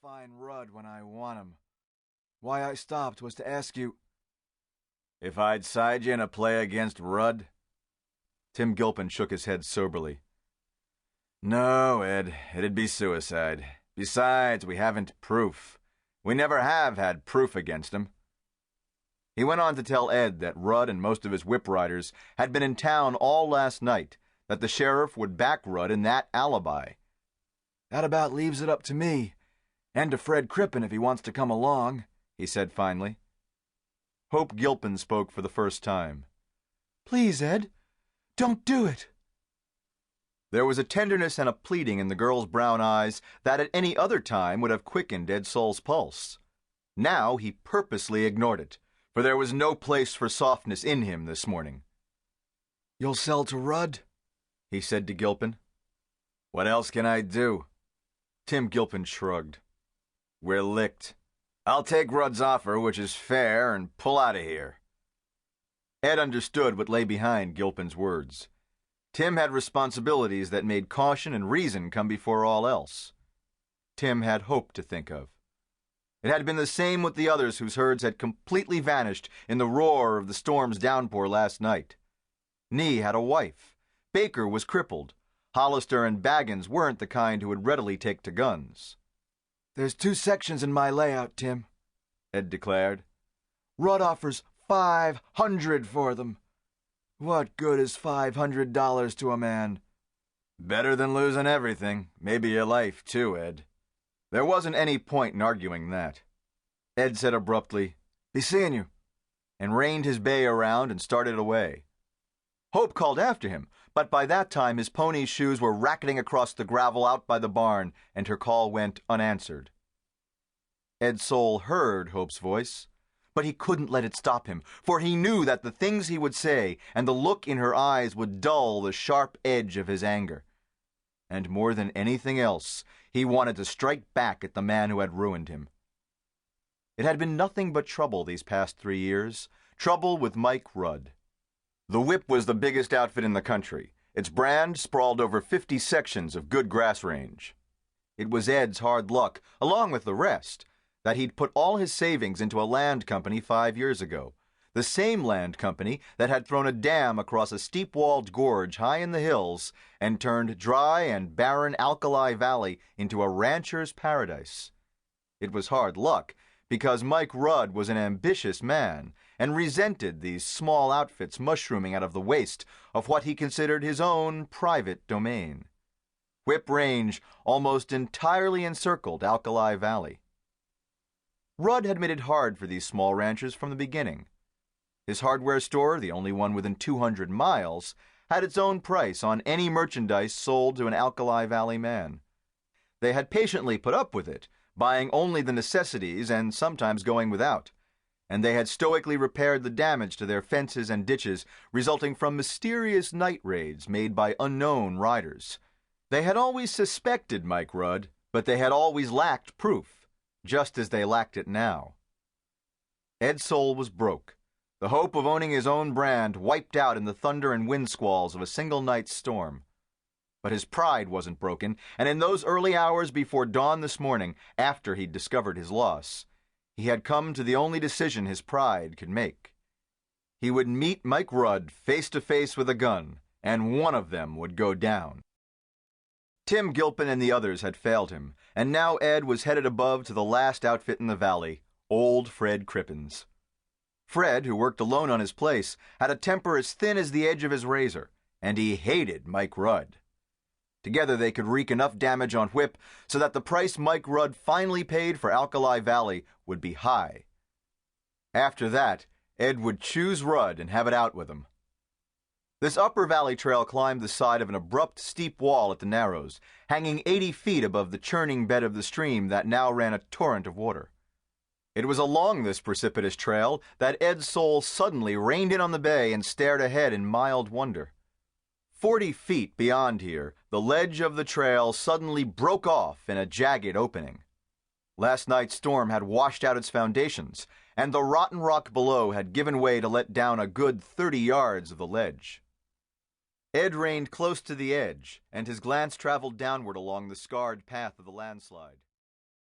find Rudd when I want him. Why I stopped was to ask you if I'd side you in a play against Rudd. Tim Gilpin shook his head soberly. No, Ed, it'd be suicide. Besides, we haven't proof. We never have had proof against him. He went on to tell Ed that Rudd and most of his whip riders had been in town all last night, that the sheriff would back Rudd in that alibi. That about leaves it up to me, and to Fred Crippen if he wants to come along, he said finally. Hope Gilpin spoke for the first time. Please, Ed, don't do it. There was a tenderness and a pleading in the girl's brown eyes that at any other time would have quickened Ed Soul's pulse. Now he purposely ignored it, for there was no place for softness in him this morning. You'll sell to Rudd? He said to Gilpin. What else can I do? Tim Gilpin shrugged. We're licked. I'll take Rudd's offer, which is fair, and pull out of here. Ed understood what lay behind Gilpin's words. Tim had responsibilities that made caution and reason come before all else. Tim had hope to think of. It had been the same with the others whose herds had completely vanished in the roar of the storm's downpour last night. Nee had a wife. Baker was crippled. Hollister and Baggins weren't the kind who would readily take to guns. There's 2 sections in my layout, Tim, Ed declared. Rudd offers $500 for them. What good is $500 to a man? Better than losing everything, maybe your life too, Ed. There wasn't any point in arguing that. Ed said abruptly, Be seeing you, and reined his bay around and started away. Hope called after him, but by that time his pony's shoes were racketing across the gravel out by the barn, and her call went unanswered. Ed Soul heard Hope's voice, but he couldn't let it stop him, for he knew that the things he would say and the look in her eyes would dull the sharp edge of his anger. And more than anything else, he wanted to strike back at the man who had ruined him. It had been nothing but trouble these past 3 years, trouble with Mike Rudd. The Whip was the biggest outfit in the country. Its brand sprawled over 50 sections of good grass range. It was Ed's hard luck, along with the rest, that he'd put all his savings into a land company 5 years ago, the same land company that had thrown a dam across a steep-walled gorge high in the hills and turned dry and barren Alkali Valley into a rancher's paradise. It was hard luck, because Mike Rudd was an ambitious man and resented these small outfits mushrooming out of the waste of what he considered his own private domain. Whip Range almost entirely encircled Alkali Valley. Rudd had made it hard for these small ranchers from the beginning. His hardware store, the only one within 200 miles, had its own price on any merchandise sold to an Alkali Valley man. They had patiently put up with it, buying only the necessities and sometimes going without, and they had stoically repaired the damage to their fences and ditches resulting from mysterious night raids made by unknown riders. They had always suspected Mike Rudd, but they had always lacked proof, just as they lacked it now. Ed Soul was broke, the hope of owning his own brand wiped out in the thunder and wind squalls of a single night's storm. But his pride wasn't broken, and in those early hours before dawn this morning, after he'd discovered his loss, he had come to the only decision his pride could make. He would meet Mike Rudd face to face with a gun, and one of them would go down. Tim Gilpin and the others had failed him, and now Ed was headed above to the last outfit in the valley, old Fred Crippen's. Fred, who worked alone on his place, had a temper as thin as the edge of his razor, and he hated Mike Rudd. Together they could wreak enough damage on Whip so that the price Mike Rudd finally paid for Alkali Valley would be high. After that, Ed would choose Rudd and have it out with him. This upper valley trail climbed the side of an abrupt, steep wall at the Narrows, hanging 80 feet above the churning bed of the stream that now ran a torrent of water. It was along this precipitous trail that Ed's soul suddenly reined in on the bay and stared ahead in mild wonder. 40 feet beyond here, the ledge of the trail suddenly broke off in a jagged opening. Last night's storm had washed out its foundations, and the rotten rock below had given way to let down a good 30 yards of the ledge. Ed reined close to the edge, and his glance traveled downward along the scarred path of the landslide.